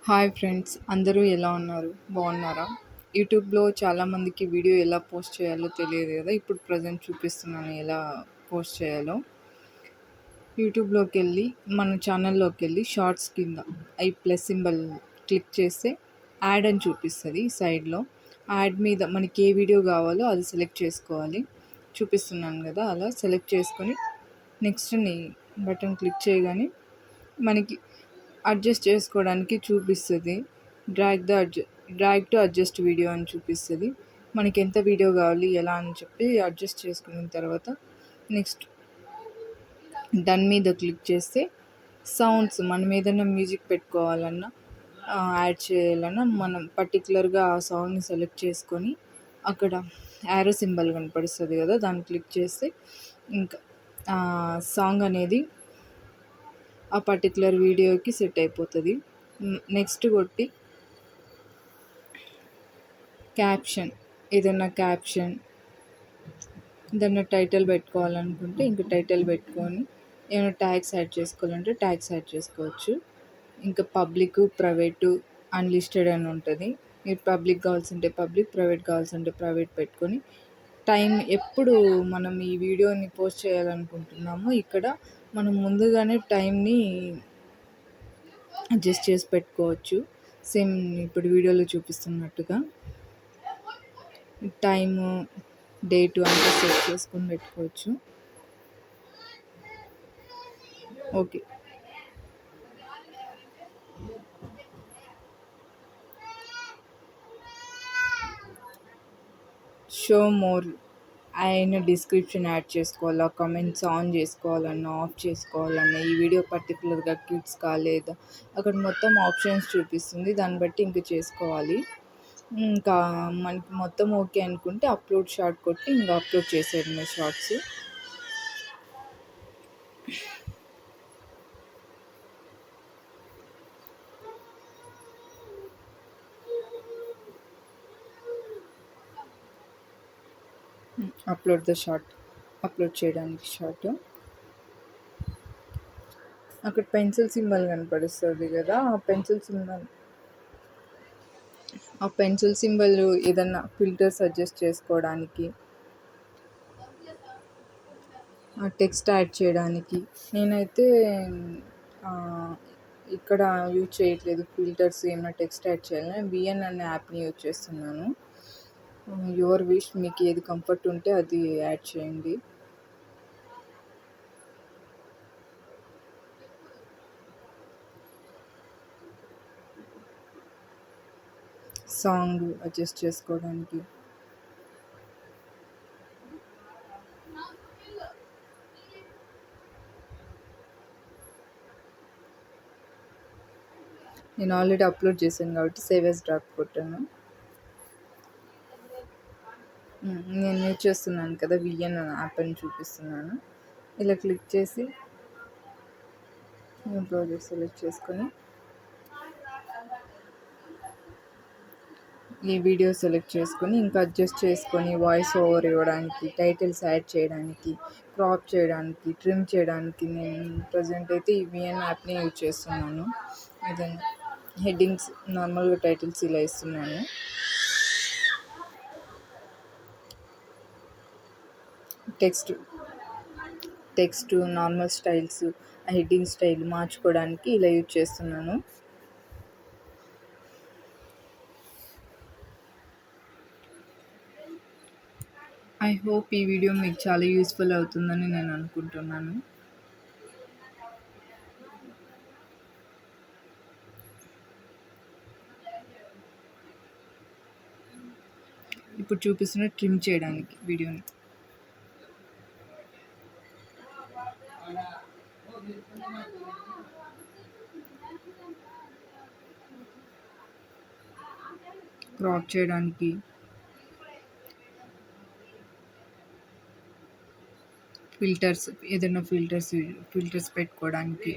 Hi friends, అందరూ ఎలా ఉన్నారు? బాగున్నారా? యూట్యూబ్‌లో చాలామందికి వీడియో ఎలా పోస్ట్ చేయాలో తెలియదు కదా! ఇప్పుడు ప్రజెంట్ చూపిస్తున్నాను ఎలా పోస్ట్ చేయాలో. యూట్యూబ్‌లోకెళ్ళి మన ఛానల్‌లోకెళ్ళి షార్ట్స్ కింద ప్లస్ సింబల్ క్లిక్ చేస్తే యాడ్ అని చూపిస్తది సైడ్‌లో. యాడ్ మీద మనకి ఏ వీడియో కావాలో అది సెలెక్ట్ చేసుకోవాలి. చూపిస్తున్నాను కదా! అలా సెలెక్ట్ చేసుకొని నెక్స్ట్‌ని బటన్ క్లిక్ చేయగానే మనకి అడ్జస్ట్ చేసుకోవడానికి చూపిస్తది. డ్రాగ్ టు అడ్జస్ట్ వీడియో అని చూపిస్తది. మనకి ఎంత వీడియో కావాలి, ఎలా అని చెప్పి అడ్జస్ట్ చేసుకున్న తర్వాత నెక్స్ట్ డన్ మీద క్లిక్ చేస్తే సౌండ్స్ మనం ఏదైనా మ్యూజిక్ పెట్టుకోవాలన్నా యాడ్ చేయాలన్నా మనం పర్టికులర్గా ఆ సౌండ్ని సెలెక్ట్ చేసుకొని అక్కడ యారో సింబల్ కనపడిస్తుంది కదా, దాన్ని క్లిక్ చేస్తే ఇంకా సాంగ్ అనేది ఆ పర్టికులర్ వీడియోకి సెట్ అయిపోతుంది. నెక్స్ట్ కొట్టి క్యాప్షన్, ఏదైనా టైటిల్ పెట్టుకోవాలనుకుంటే ఇంకా టైటిల్ పెట్టుకొని ఏమైనా ట్యాగ్స్ యాడ్ చేసుకోవాలంటే ట్యాగ్స్ యాడ్ చేసుకోవచ్చు. ఇంకా పబ్లిక్, ప్రైవేటు, అన్లిస్టెడ్ అని ఉంటుంది. మీరు పబ్లిక్ కావాల్సింటే పబ్లిక్, ప్రైవేట్ కావాల్సింటే ప్రైవేట్ పెట్టుకొని టైం ఎప్పుడు మనం ఈ వీడియోని పోస్ట్ చేయాలనుకుంటున్నామో ఇక్కడ మనం ముందుగానే టైంని అడ్జస్ట్ చేసి పెట్టుకోవచ్చు. సేమ్ ఇప్పుడు వీడియోలో చూపిస్తున్నట్టుగా టైము, డేటు అంతా సెట్ చేసుకొని పెట్టుకోవచ్చు. ఓకే. షో మోర్ అయిన డిస్క్రిప్షన్ యాడ్ చేసుకోవాలా, కమెంట్స్ ఆన్ చేసుకోవాలన్నా, ఆఫ్ చేసుకోవాలన్నా, ఈ వీడియో పర్టికులర్గా కిడ్స్ కాలేదా అక్కడ మొత్తం ఆప్షన్స్ చూపిస్తుంది. దాన్ని బట్టి ఇంక చేసుకోవాలి. ఇంకా మనకి మొత్తం ఓకే అనుకుంటే అప్లోడ్ షార్ట్ కొట్టి ఇంకా అప్లోడ్ చేసేయడమే షార్ట్స్. అప్లోడ్ చేయడానికి షార్ట్ అక్కడ పెన్సిల్ సింబల్ కనపడుస్తుంది కదా, ఆ పెన్సిల్ సింబల్ ఏదన్నా ఫిల్టర్ సజెస్ట్ చేసుకోవడానికి, టెక్స్ట్ యాడ్ చేయడానికి. నేనైతే ఇక్కడ యూజ్ చేయట్లేదు ఫిల్టర్స్. ఏమైనా టెక్స్ట్ యాడ్ చేయాలని విఎన్ అనే యాప్ని యూజ్ చేస్తున్నాను. యువర్ విష్, మీకు ఏది కంఫర్ట్ ఉంటే అది యాడ్ చేయండి. సాంగ్ అడ్జస్ట్ చేసుకోవడానికి నేను ఆల్రెడీ అప్లోడ్ చేశాను కాబట్టి సేవ్ యాస్ డ్రాఫ్ట్ కొట్టాను. నేను యూజ్ చేస్తున్నాను కదా విఎన్ యాప్ అని చూపిస్తున్నాను. ఇలా క్లిక్ చేసి న్యూ ప్రాజెక్ట్ సెలెక్ట్ చేసుకొని ఈ వీడియో సెలెక్ట్ చేసుకొని ఇంకా అడ్జస్ట్ చేసుకొని వాయిస్ ఓవర్ ఇవ్వడానికి, టైటిల్స్ యాడ్ చేయడానికి, క్రాప్ చేయడానికి, ట్రిమ్ చేయడానికి నేను ప్రజెంట్ అయితే ఈ విఎన్ యాప్ని యూజ్ చేస్తున్నాను. ఏదైనా హెడ్డింగ్స్, నార్మల్గా టైటిల్స్ ఇలా ఇస్తున్నాను. Text normal styles, heading style మార్చుకోవడానికి ఇలా యూజ్ చేస్తున్నాను. ఐ హోప్ ఈ వీడియో మీకు చాలా యూస్ఫుల్ అవుతుందని నేను అనుకుంటున్నాను. ఇప్పుడు చూపిస్తున్న ట్రిమ్ చేయడానికి వీడియోని క్రాప్ చేయడానికి, ఏదైనా ఫిల్టర్స్ పెట్టుకోవడానికి,